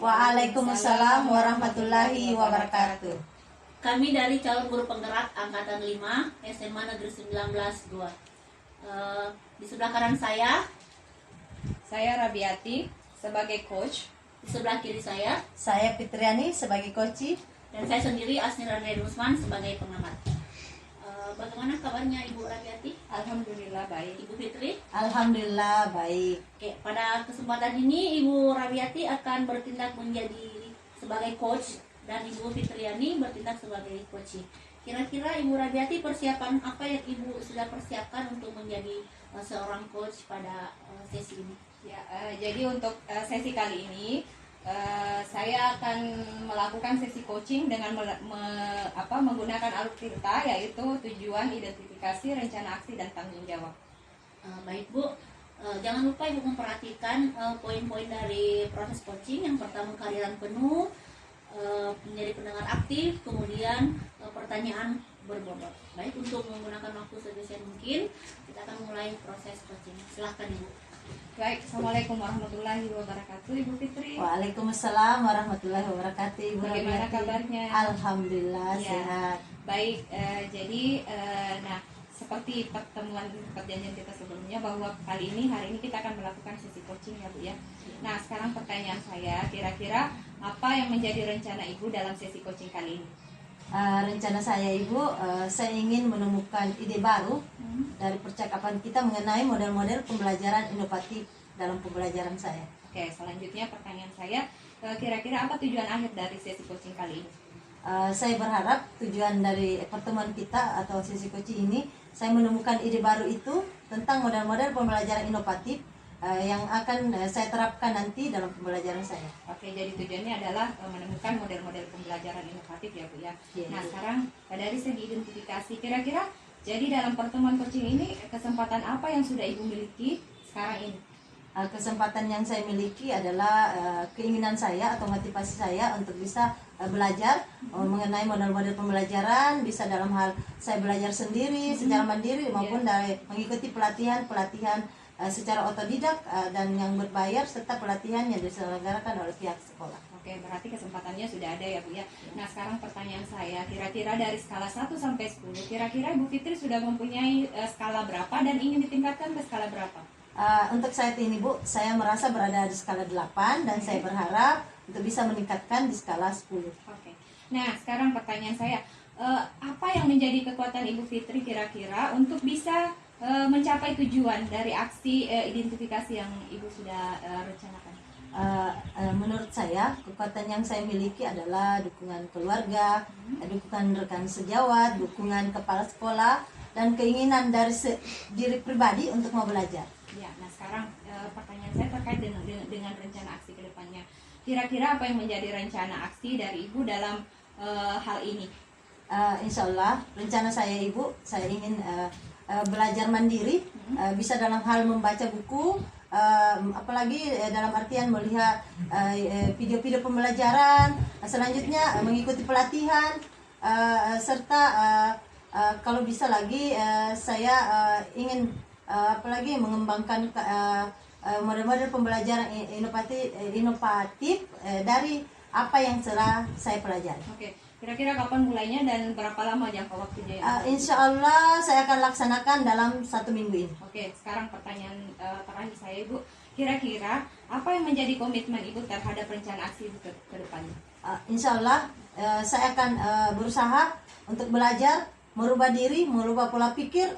Waalaikumsalam warahmatullahi wabarakatuh. Kami dari calon guru penggerak angkatan 5 SMA Negeri 19 2. Di sebelah kanan saya Rabiati sebagai coach. di sebelah kiri saya Fitriani sebagai coach. dan saya sendiri Asnira Usman sebagai pengamat. Bagaimana kabarnya Ibu Rabiati? Alhamdulillah baik. Ibu Fitri? Alhamdulillah baik. Oke, pada kesempatan ini Ibu Rabiati akan bertindak menjadi sebagai coach dan Ibu Fitriani bertindak sebagai coach. Kira-kira Ibu Rabiati persiapan apa yang Ibu sudah persiapkan untuk menjadi seorang coach pada sesi ini? Ya, jadi untuk sesi kali ini saya akan melakukan sesi coaching dengan menggunakan alutsista, yaitu tujuan, identifikasi, rencana aksi, dan tanggung jawab. Baik Bu, jangan lupa Ibu memperhatikan poin-poin dari proses coaching. Yang pertama kehadiran penuh, menjadi pendengar aktif, kemudian pertanyaan berbobot. Baik, untuk menggunakan waktu sebisa mungkin kita akan mulai proses coaching. Silahkan Ibu. Baik, Assalamualaikum warahmatullahi wabarakatuh, Ibu Fitri. Waalaikumsalam warahmatullahi wabarakatuh. Ibu Bagaimana Rabiati? kabarnya? Alhamdulillah Ya. sehat. Baik, jadi seperti perjanjian kita sebelumnya bahwa hari ini kita akan melakukan sesi coaching ya Bu ya. Nah, sekarang pertanyaan saya, kira-kira apa yang menjadi rencana Ibu dalam sesi coaching kali ini? Rencana saya Ibu, saya ingin menemukan ide baru dari percakapan kita mengenai model-model pembelajaran inovatif dalam pembelajaran saya. Oke, selanjutnya pertanyaan saya, kira-kira apa tujuan akhir dari sesi coaching kali ini? Saya berharap tujuan dari pertemuan kita atau sesi coaching ini, saya menemukan ide baru itu tentang model-model pembelajaran inovatif yang akan saya terapkan nanti dalam pembelajaran saya. Oke, jadi tujuannya adalah menemukan model-model pembelajaran inovatif ya Bu ya. Iya, Nah, iya. sekarang dari segi identifikasi, kira-kira jadi dalam pertemuan coaching ini kesempatan apa yang sudah Ibu miliki sekarang ini? Kesempatan yang saya miliki adalah keinginan saya atau motivasi saya untuk bisa belajar mengenai model-model pembelajaran, bisa dalam hal saya belajar sendiri secara mandiri maupun dari mengikuti pelatihan secara otodidak dan yang berbayar, serta pelatihan yang diselenggarakan oleh pihak sekolah. Oke, berarti kesempatannya sudah ada ya Bu ya. Nah, sekarang pertanyaan saya, kira-kira dari skala 1 sampai 10, kira-kira Ibu Fitri sudah mempunyai skala berapa dan ingin ditingkatkan ke skala berapa? Untuk saat ini Bu, saya merasa berada di skala 8 dan saya berharap untuk bisa meningkatkan di skala 10. Oke. Nah, sekarang pertanyaan saya, apa yang menjadi kekuatan Ibu Fitri kira-kira untuk bisa mencapai tujuan dari aksi identifikasi yang Ibu sudah rencanakan? Menurut saya, kekuatan yang saya miliki adalah dukungan keluarga, dukungan rekan sejawat, dukungan kepala sekolah, dan keinginan dari diri pribadi untuk mau belajar. Ya, nah sekarang pertanyaan saya terkait dengan rencana aksi ke depannya. Kira-kira apa yang menjadi rencana aksi dari Ibu dalam hal ini? Insya Allah, rencana saya Ibu, saya ingin belajar mandiri, bisa dalam hal membaca buku, apalagi dalam artian melihat video-video pembelajaran, selanjutnya mengikuti pelatihan, serta kalau bisa lagi saya ingin apalagi mengembangkan model-model pembelajaran inovatif dari apa yang telah saya pelajari. Oke, kira-kira kapan mulainya dan berapa lama jangka waktunya ya? Insya Allah saya akan laksanakan dalam 1 minggu ini. Oke, sekarang pertanyaan terakhir saya Ibu, kira-kira apa yang menjadi komitmen Ibu terhadap rencana aksi ke depannya? Insya Allah saya akan berusaha untuk belajar, merubah diri, merubah pola pikir,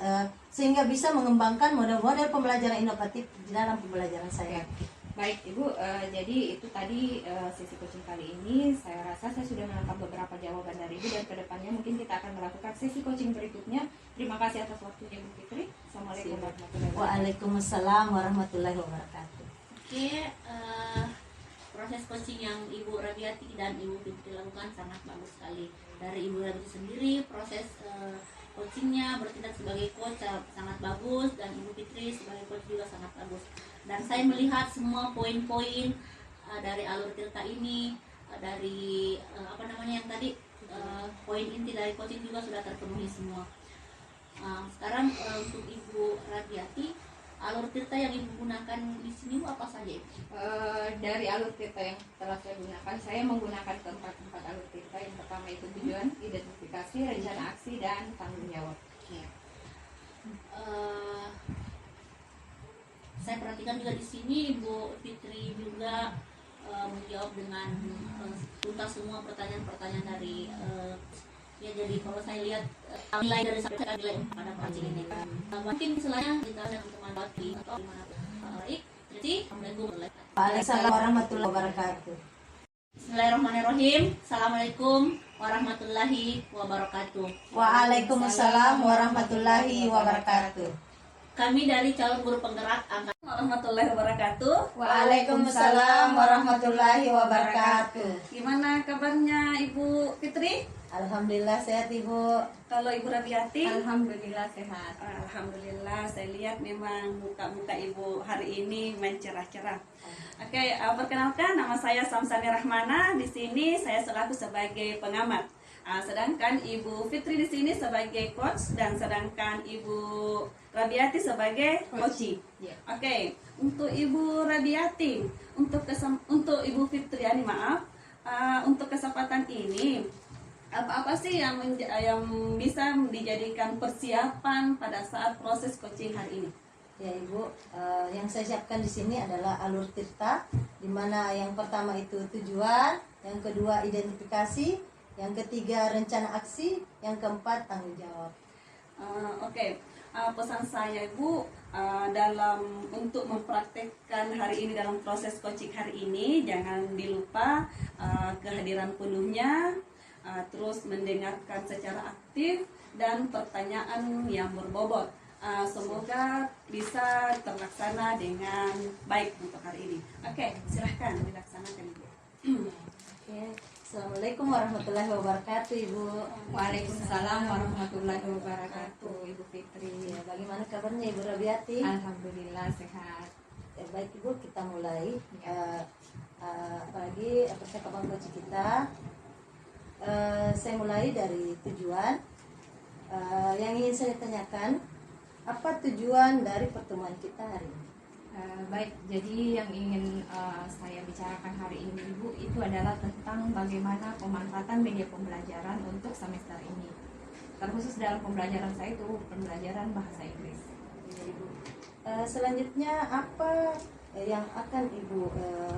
sehingga bisa mengembangkan model-model pembelajaran inovatif di dalam pembelajaran saya. Baik Ibu, jadi itu tadi sesi coaching kali ini. Saya rasa saya sudah menangkap beberapa jawaban dari Ibu, dan kedepannya mungkin kita akan melakukan sesi coaching berikutnya. Terima kasih atas waktunya Bu Fitri. Assalamualaikum warahmatullahi wabarakatuh. Waalaikumsalam warahmatullahi wabarakatuh. Oke, proses coaching yang Ibu Rabiati dan Ibu Fitri lakukan sangat bagus sekali. Dari Ibu Rabiati sendiri, proses coachingnya bertindak sebagai coach sangat bagus, dan Ibu Fitri sebagai coach juga sangat bagus. Dan saya melihat semua poin-poin dari alur cerita ini, dari yang tadi poin inti dari coaching juga sudah terpenuhi semua. Sekarang untuk Ibu Rabiati, alur tirta yang ibu gunakan di sini Bu, apa saja Ibu? Dari alur tirta yang telah saya gunakan, saya menggunakan keempat alur tirta. Yang pertama itu tujuan, identifikasi, rencana aksi, dan tanggung jawab. Eh, saya perhatikan juga di sini Bu Fitri juga menjawab dengan tuntas semua pertanyaan-pertanyaan dari ya, jadi kalau saya lihat nilai dari sampai nilai pada coaching ini mungkin misalnya kita dengan teman-teman di atau gimana baik. Jadi assalamualaikum Waalaikumsalam warahmatullahi wabarakatuh. Bismillahirrahmanirrahim. Assalamualaikum warahmatullahi wabarakatuh. Waalaikumsalam warahmatullahi wabarakatuh. Kami dari calon guru penggerak angkatan warahmatullahi wabarakatuh. Waalaikumsalam warahmatullahi wabarakatuh. Gimana kabarnya Ibu Fitri? Alhamdulillah sehat Ibu. Kalau Ibu Rabiati? Alhamdulillah sehat. Alhamdulillah, saya lihat memang muka-muka Ibu hari ini mencerah-cerah. Oke, perkenalkan nama saya Samsani Rahmana. Di sini saya selaku sebagai pengamat. Sedangkan Ibu Fitri di sini sebagai coach dan sedangkan Ibu Rabiati sebagai coach. Yeah. Oke, untuk Ibu Rabiati, untuk Ibu Fitriani maaf, untuk kesempatan ini apa sih yang bisa dijadikan persiapan pada saat proses coaching hari ini? Ya Ibu, yang saya siapkan di sini adalah alur tirta, di mana yang pertama itu tujuan, yang kedua identifikasi, yang ketiga rencana aksi, yang keempat tanggung jawab. Oke. Pesan saya Ibu dalam untuk mempraktekkan hari ini dalam proses coaching hari ini, jangan dilupa kehadiran penuhnya, terus mendengarkan secara aktif dan pertanyaan yang berbobot. Semoga bisa terlaksana dengan baik untuk hari ini. Oke, silahkan dilaksanakan Ibu. Oke. Assalamualaikum warahmatullahi wabarakatuh Ibu. Waalaikumsalam warahmatullahi wabarakatuh, Ibu Fitri. Ya, bagaimana kabarnya Ibu Rabiati? Alhamdulillah sehat. Ya, baik Ibu, kita mulai. Apalagi percakapan coach kita. Saya mulai dari tujuan. Yang ingin saya tanyakan, apa tujuan dari pertemuan kita hari ini? Baik, jadi yang ingin saya bicarakan hari ini Ibu itu adalah tentang bagaimana pemanfaatan media pembelajaran untuk semester ini. Terkhusus dalam pembelajaran saya itu pembelajaran bahasa Inggris. Ya, Ibu. Selanjutnya apa yang akan Ibu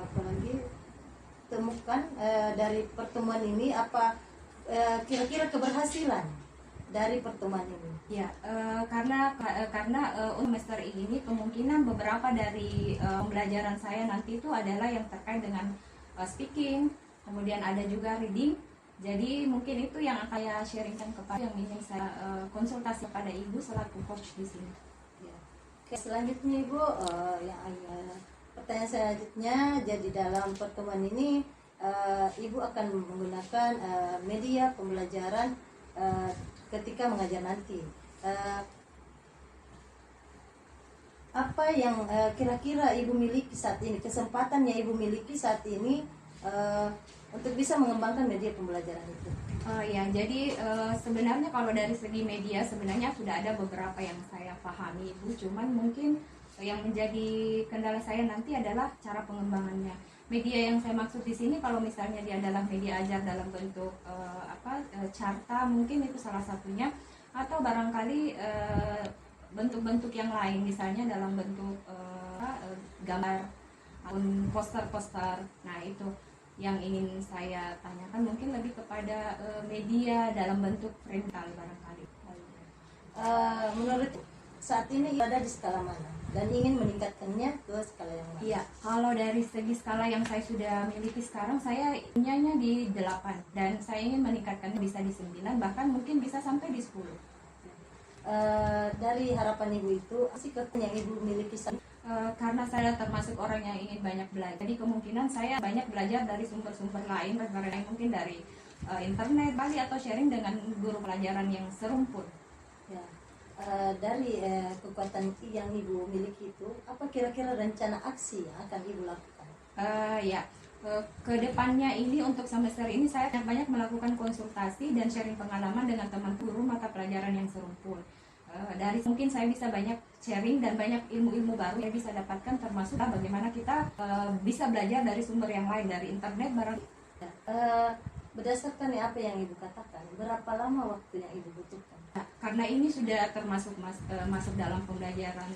apalagi temukan dari pertemuan ini? Apa kira-kira keberhasilan dari pertemuan ini? Ya, karena untuk semester ini kemungkinan beberapa dari pembelajaran saya nanti itu adalah yang terkait dengan speaking, kemudian ada juga reading. Jadi mungkin itu yang akan saya sharingkan kepada yang ingin saya konsultasi pada Ibu selaku coach di sini. Ya. Oke, selanjutnya Ibu, pertanyaan selanjutnya, jadi dalam pertemuan ini Ibu akan menggunakan media pembelajaran ketika mengajar nanti. Apa yang kira-kira Ibu miliki saat ini, kesempatan yang Ibu miliki saat ini untuk bisa mengembangkan media pembelajaran itu? Ya, jadi sebenarnya kalau dari segi media sebenarnya sudah ada beberapa yang saya pahami Ibu, cuman mungkin yang menjadi kendala saya nanti adalah cara pengembangannya. Media yang saya maksud di sini kalau misalnya dia adalah media ajar dalam bentuk carta, mungkin itu salah satunya, atau barangkali bentuk-bentuk yang lain, misalnya dalam bentuk gambar ataupun poster-poster. Nah, itu yang ingin saya tanyakan, mungkin lebih kepada media dalam bentuk printal barangkali. Menurut saat ini berada di skala mana dan ingin meningkatkannya ke skala yang mana? Iya, kalau dari segi skala yang saya sudah miliki sekarang, saya inginnya di 8 dan saya ingin meningkatkannya bisa di 9, bahkan mungkin bisa sampai di 10. Dari harapan Ibu itu, apa sih yang Ibu miliki saat ini? Karena saya termasuk orang yang ingin banyak belajar, jadi kemungkinan saya banyak belajar dari sumber-sumber lain, mungkin dari internet, Bali, atau sharing dengan guru pelajaran yang serumpun. Ya. Dari kekuatan yang Ibu miliki itu, apa kira-kira rencana aksi yang akan Ibu lakukan? Kedepannya ini untuk semester ini saya banyak melakukan konsultasi dan sharing pengalaman dengan teman guru mata pelajaran yang serumpun. Dari mungkin saya bisa banyak sharing dan banyak ilmu-ilmu baru yang bisa dapatkan, termasuk bagaimana kita bisa belajar dari sumber yang lain, dari internet barang. Berdasarkan apa yang Ibu katakan, berapa lama waktu yang Ibu butuhkan? Karena ini sudah termasuk masuk dalam pembelajaran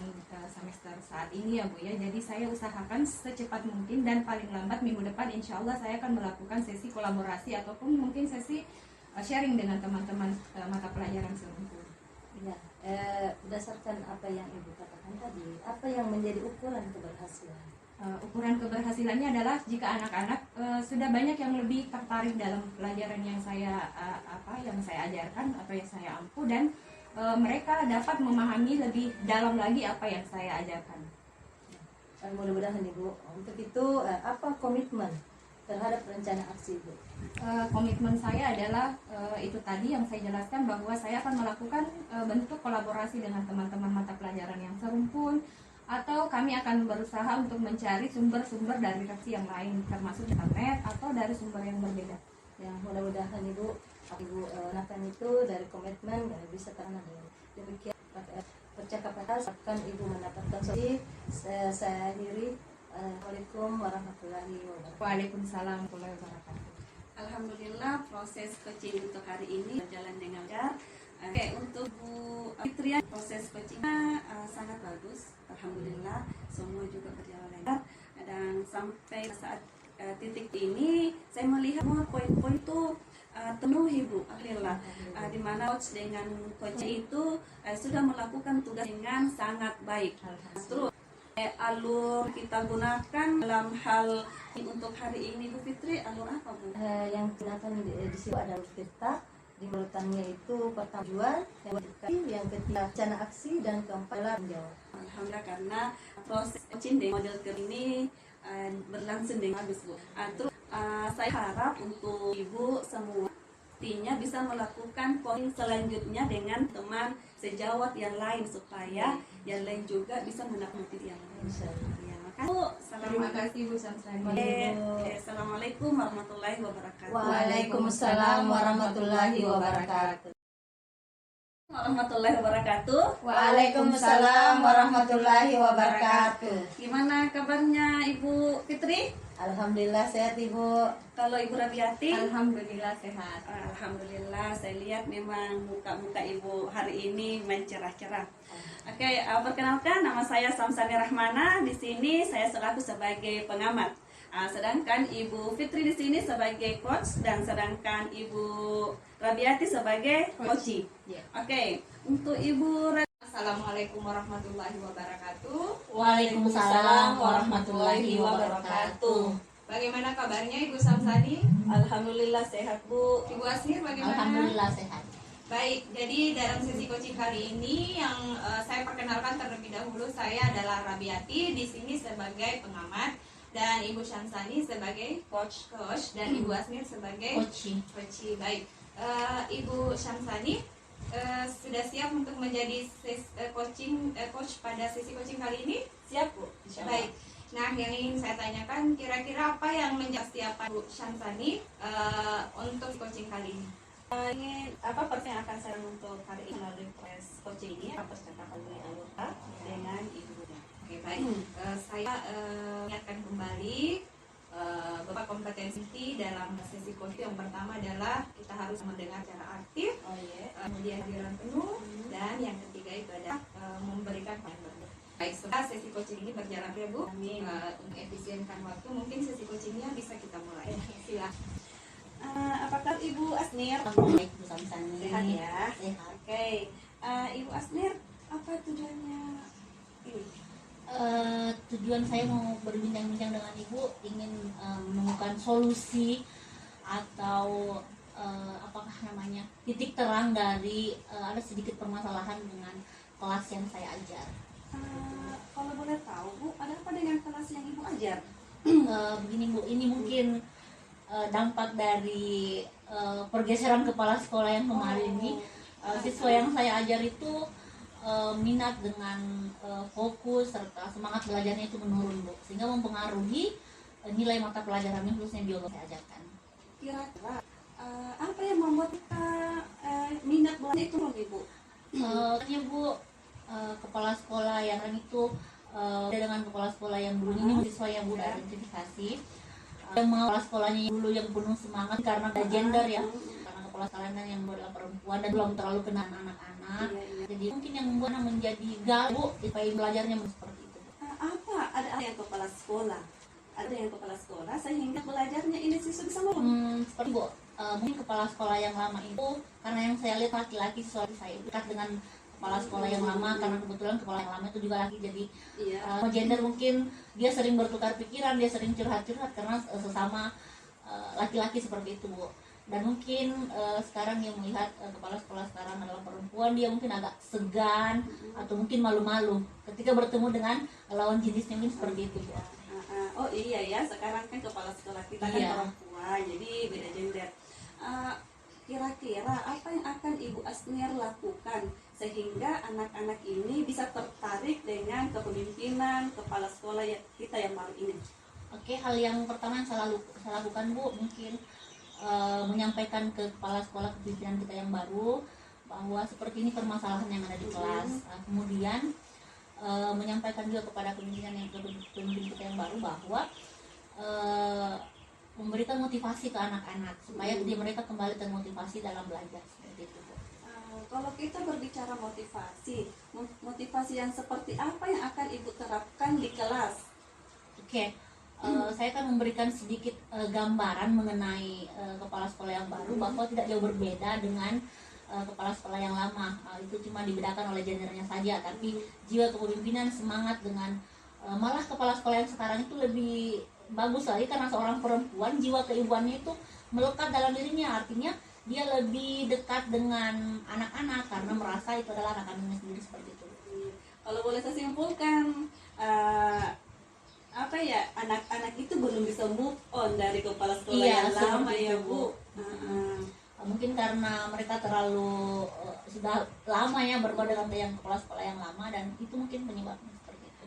semester saat ini ya Bu ya, jadi saya usahakan secepat mungkin dan paling lambat minggu depan insya Allah saya akan melakukan sesi kolaborasi ataupun mungkin sesi sharing dengan teman-teman mata pelajaran serumpun. Ya, berdasarkan apa yang Ibu katakan tadi, apa yang menjadi ukuran keberhasilan? Ukuran keberhasilannya adalah jika anak-anak sudah banyak yang lebih tertarik dalam pelajaran yang saya ajarkan atau yang saya ampu, dan mereka dapat memahami lebih dalam lagi apa yang saya ajarkan. Mudah-mudahan Ibu, untuk itu apa komitmen terhadap rencana aksi Ibu? Komitmen saya adalah itu tadi yang saya jelaskan, bahwa saya akan melakukan bentuk kolaborasi dengan teman-teman mata pelajaran yang serumpun, atau kami akan berusaha untuk mencari sumber-sumber dari referensi yang lain, termasuk internet atau dari sumber yang berbeda. Ya, mudah-mudahan Ibu lakukan itu dari komitmen bisa terlaksana dengan demikian. Percakapan akan Ibu mendapatkan solusi. Saya akhiri. Assalamualaikum warahmatullahi wabarakatuh. Waalaikumsalam warahmatullahi wabarakatuh. Alhamdulillah proses coaching untuk hari ini berjalan dengan lancar. Oke, untuk Bu Fitria, proses coachingnya sangat bagus. Alhamdulillah, semua juga berjalan lancar. Dan sampai saat titik ini, saya melihat semua poin-poin itu penuh Ibu. Alhamdulillah, di mana coach dengan coach itu sudah melakukan tugas dengan sangat baik. Terus alur kita gunakan dalam hal untuk hari ini Bu Fitri, alur apa Bu? Yang digunakan di situ adalah kita di urutannya itu pertama tujuan, yang ketiga rencana aksi, dan keempat adalah menjawab. Alhamdulillah, karena proses coaching di model ini berlangsung dengan bagus Bu. Terus saya harap untuk Ibu semua artinya bisa melakukan poin selanjutnya dengan teman sejawat yang lain, supaya yang lain juga bisa mendapat yang lain. Ya, Terima kasih Bu Samsani. Assalamualaikum warahmatullahi wabarakatuh. Waalaikumsalam warahmatullahi wabarakatuh. Warahmatullahi wabarakatuh. Waalaikumsalam warahmatullahi wabarakatuh. Gimana kabarnya Ibu Fitri? Alhamdulillah sehat Ibu. Kalau Ibu Rabiati? Alhamdulillah sehat. Alhamdulillah, saya lihat memang muka-muka Ibu hari ini mencerah-cerah. Oke, perkenalkan, nama saya Samsani Rahmana. Di sini saya selaku sebagai pengamat. Sedangkan Ibu Fitri di sini sebagai coach, dan sedangkan Ibu Rabiati sebagai coach. Oke, untuk Ibu Assalamualaikum warahmatullahi wabarakatuh. Waalaikumsalam warahmatullahi wabarakatuh. Bagaimana kabarnya Ibu Samsani? Alhamdulillah sehat Bu. Ibu Asnir bagaimana? Alhamdulillah sehat. Baik, jadi dalam sesi coaching kali ini yang saya perkenalkan terlebih dahulu, saya adalah Rabiati di sini sebagai pengamat, dan Ibu Syamsani sebagai coach, dan Ibu Asnir sebagai coach. Baik, Ibu Syamsani sudah siap untuk menjadi coach pada sesi coaching kali ini? Siap Bu. Baik. Nah, yang ingin saya tanyakan, kira-kira apa yang menjadi persiapan Bu Syamsani untuk coaching kali ini? Ini apa pertanyaan akan saya untuk hari ini melalui proses coaching ini, apa percakapan dengan anggota dengan ibunya. Oke, baik. Saya ingatkan kembali beberapa kompetensi dalam sesi coaching. Yang pertama adalah kita harus mendengar secara aktif, kemudian hadiran penuh, dan yang ketiga itu adalah memberikan pandangan. Baik, setelah sesi coaching ini berjalan ya Bu, untuk efisienkan waktu, mungkin sesi coachingnya bisa kita mulai. Silakan. Apakah Ibu Asnir? Assalamualaikum Samsani. Sehat ya? Sehat. Oke. Ibu Asnir, apa tujuannya ini? Tujuan saya mau berbincang-bincang dengan Ibu, ingin menemukan solusi atau apakah namanya titik terang dari ada sedikit permasalahan dengan kelas yang saya ajar. Kalau boleh tahu Bu, ada apa dengan kelas yang Ibu ajar? Begini Bu, ini mungkin dampak dari pergeseran kepala sekolah yang kemarin ini. Siswa yang saya ajar itu minat dengan fokus serta semangat belajarnya itu menurun Bu, sehingga mempengaruhi nilai mata pelajarannya, khususnya biologi saya ajarkan. Kira-kira apa yang membuat kita minat belajar itu Ibu? Bu, kepala sekolah yang lain itu beda dengan kepala sekolah yang dulu. Ini mahasiswa yang udah identifikasi, yang mau kepala sekolahnya yang dulu yang penuh semangat karena ada gender ya, karena kepala sekolahnya yang adalah perempuan dan belum terlalu kenal anak-anak. Jadi mungkin yang membuat anak menjadi galau supaya belajarnya seperti itu. Apa ada yang kepala sekolah? Ada yang kepala sekolah sehingga belajarnya ini siswa bisa Seperti Bu, mungkin kepala sekolah yang lama itu karena yang saya lihat laki-laki siswa saya dekat dengan kepala sekolah yang lama, karena kebetulan kepala yang lama itu juga laki, jadi gender mungkin dia sering bertukar pikiran, dia sering curhat-curhat karena sesama laki-laki seperti itu Bu. Dan mungkin sekarang yang melihat kepala sekolah sekarang adalah perempuan, dia mungkin agak segan atau mungkin malu-malu ketika bertemu dengan lawan jenisnya, mungkin seperti itu Bu. Oh iya ya, sekarang kan kepala sekolah kita kan perempuan, jadi beda gender. Kira-kira apa yang akan Ibu Asniar lakukan sehingga anak-anak ini bisa tertarik dengan kepemimpinan kepala sekolah kita yang baru ini? Oke, hal yang pertama yang saya lakukan Bu, mungkin menyampaikan ke kepala sekolah kepemimpinan kita yang baru bahwa seperti ini permasalahan yang ada di kelas. Kemudian menyampaikan juga kepada pemimpinan kita yang baru bahwa memberikan motivasi ke anak-anak supaya mereka kembali termotivasi dalam belajar seperti itu. Kalau kita berbicara motivasi yang seperti apa yang akan Ibu terapkan di kelas? Oke, saya akan memberikan sedikit gambaran mengenai kepala sekolah yang baru bahwa tidak jauh berbeda dengan kepala sekolah yang lama. Itu cuma dibedakan oleh gendernya saja, tapi jiwa kepemimpinan, semangat dengan malah kepala sekolah yang sekarang itu lebih bagus lagi karena seorang perempuan, jiwa keibuannya itu melekat dalam dirinya, artinya dia lebih dekat dengan anak-anak karena merasa itu adalah anak-anaknya sendiri seperti itu. Kalau boleh saya simpulkan, apa ya, anak-anak itu belum bisa move on dari kepala sekolah yang lama ya Bu. Mungkin karena mereka terlalu sudah lama ya berbaur dengan yang kepala sekolah yang lama, dan itu mungkin penyebabnya seperti itu.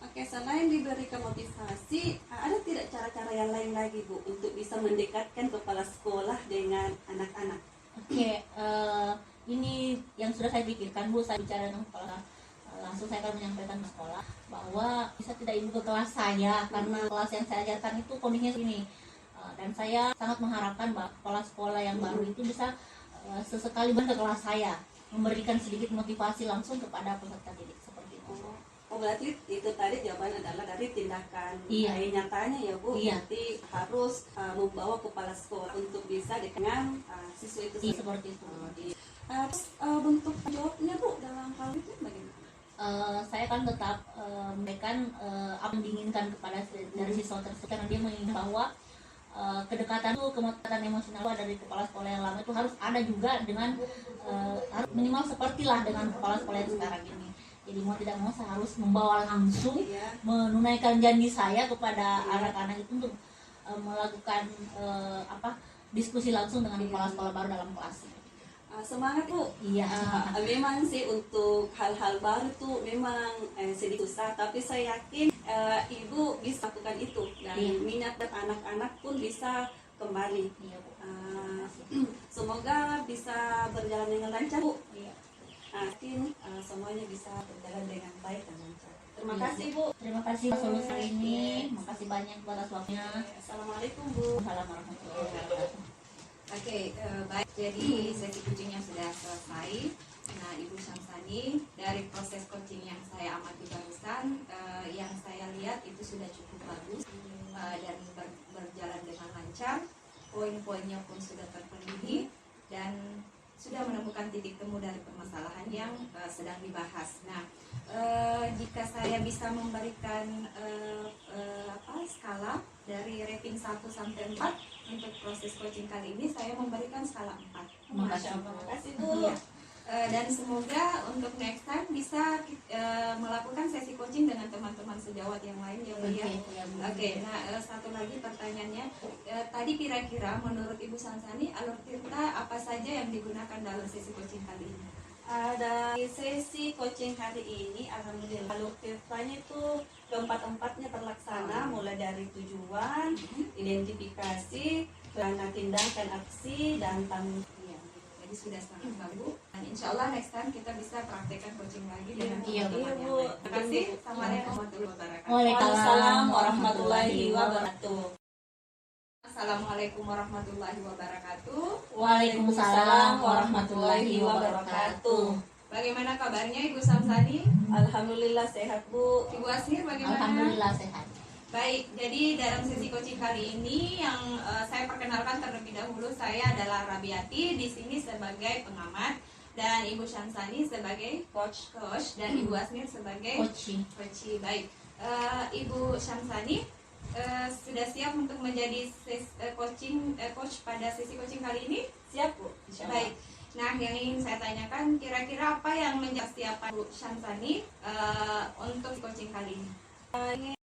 Oke, selain diberikan motivasi, ada tidak cara-cara yang lain lagi Bu untuk bisa mendekatkan kepala sekolah dengan anak-anak? Oke, ini yang sudah saya pikirkan Bu, saya bicara dengan kepala, langsung saya akan menyampaikan ke sekolah bahwa bisa tidak Ibu ke kelas saya karena kelas yang saya ajarkan itu kondisinya ini. Dan saya sangat mengharapkan bahwa kepala sekolah yang baru itu bisa sesekali ke kelas saya, memberikan sedikit motivasi langsung kepada peserta didik seperti itu. Oh berarti itu tadi jawaban adalah dari tindakan nyatanya ya Bu. Berarti harus membawa kepala sekolah untuk bisa dengan siswa itu sendiri. Seperti itu. Terus bentuk jawabnya Bu dalam hal itu bagaimana? Saya akan tetap memberikan apa yang diinginkan kepada dari siswa tersebut, karena dia menginginkan bahwa kedekatan itu, kemotatan emosional dari kepala sekolah yang lama itu harus ada juga dengan harus minimal sepertilah dengan kepala sekolah yang sekarang ini. Jadi mau tidak mau saya harus membawa langsung menunaikan janji saya kepada anak-anak itu untuk melakukan diskusi langsung dengan kepala sekolah baru dalam kelas. Semangat Bu. Iya. Memang sih untuk hal-hal baru tuh memang sedikit susah, tapi saya yakin Ibu bisa lakukan itu dan minat dan anak-anak pun bisa kembali. Iya Bu. Semoga bisa berjalan dengan lancar Bu. Iya. Yakin semuanya bisa berjalan dengan baik dan lancar. Terima kasih Bu. Terima kasih solusi ini. Makasih banyak atas waktunya. Assalamualaikum Bu. Assalamualaikum warahmatullahi wabarakatuh. Oke, baik. Jadi sesi coachingnya sudah selesai. Nah, Ibu Syamsani, dari proses coaching yang saya amati barusan, yang saya lihat itu sudah cukup bagus dan berjalan dengan lancar. Poin-poinnya pun sudah terpenuhi dan sudah menemukan titik temu dari permasalahan yang sedang dibahas. Nah, jika saya bisa memberikan skala dari rating 1 sampai 4 untuk proses coaching kali ini, saya memberikan skala 4. Masya Allah. Terima kasih Bu. Dan semoga untuk next time bisa melakukan sesi coaching dengan teman-teman sejawat yang lain ya Bu ya. Oke, nah satu lagi pertanyaannya, tadi kira-kira menurut Ibu Syamsani alur tirta apa saja yang digunakan dalam sesi coaching kali ini? Dari sesi coaching hari ini, alhamdulillah alur tirtanya itu keempat-empatnya terlaksana, mulai dari tujuan, identifikasi, tindakan aksi, dan tanggung jawab. jadi sudah sangat bagus. Dan insya Allah next time kita bisa praktekkan coaching lagi dengan Iya, teman-teman yang Bu. lain. Terima kasih. Assalamualaikum warahmatullahi wabarakatuh. Waalaikumsalam warahmatullahi wabarakatuh. Assalamualaikum warahmatullahi wabarakatuh. Waalaikumsalam warahmatullahi wabarakatuh. Bagaimana kabarnya Ibu Samsani? Alhamdulillah sehat Bu. Ibu Asnir bagaimana? Alhamdulillah sehat. Baik, jadi dalam sesi coaching kali ini yang saya perkenalkan terlebih dahulu, saya adalah Rabiati di sini sebagai pengamat dan Ibu Syamsani sebagai coach dan Ibu Asnir sebagai Coaching. Baik, Ibu Syamsani sudah siap untuk menjadi coach pada sesi coaching kali ini? Siap Bu. Insya Allah. Baik. Nah, yang ingin saya tanyakan, kira-kira apa yang menjadi persiapan Bu Syamsani untuk coaching kali ini? Ini